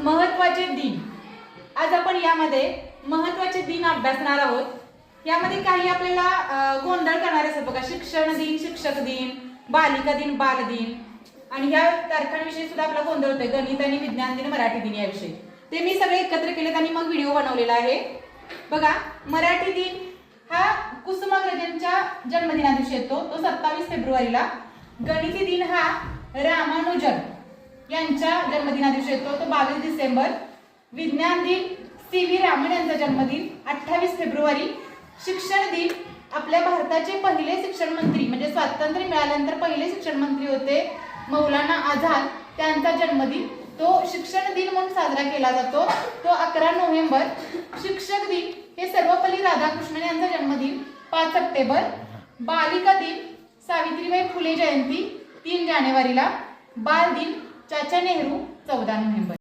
महत्त्वाचे दिन। आज आपण यामध्ये महत्त्वाचे दिन अभ्यासणार आहोत। यामध्ये काही आपल्याला गोंधळ करणारे असतात बघा, शिक्षण दिन, शिक्षक दिन, बालिका दिन, बाल दिन, आणि या तारखांविषयी सुद्धा आपला गोंधळ होतोय, गणित आणि विज्ञान दिन, मराठी दिन याविषयी। ते मी सगळे एकत्र केलेत आणि मग व्हिडिओ बनवलेला आहे बघा। मराठी दिन हा कुसुमाग्रजांच्या जन्मदिनादिवशी येतो, तो 27 फेब्रुवारीला। गणिती दिन हा रामानुजन यांच्या जन्मदिनादिवशी येतो, तो 22 डिसेंबर। विज्ञान दिन सी.व्ही. रामन यांचा जन्मदिन 28 फेब्रुवारी। शिक्षण दिन आपल्या भारताचे पहिले शिक्षण मंत्री, म्हणजे स्वातंत्र्य मिळाल्यानंतर पहिले शिक्षण मंत्री होते मौलाना आझाद, त्यांचा जन्मदिन, तो शिक्षण दिन म्हणून साजरा केला जातो, तो 11 नोव्हेंबर। शिक्षक दिन हे सर्वपल्ली राधाकृष्णन यांचा जन्मदिन 5 सप्टेंबर। बालिका दिन सावित्रीबाई फुले जयंती 3 जानेवारीला। बाल दिन चाचा नेहरू 14 नोव्हेंबर।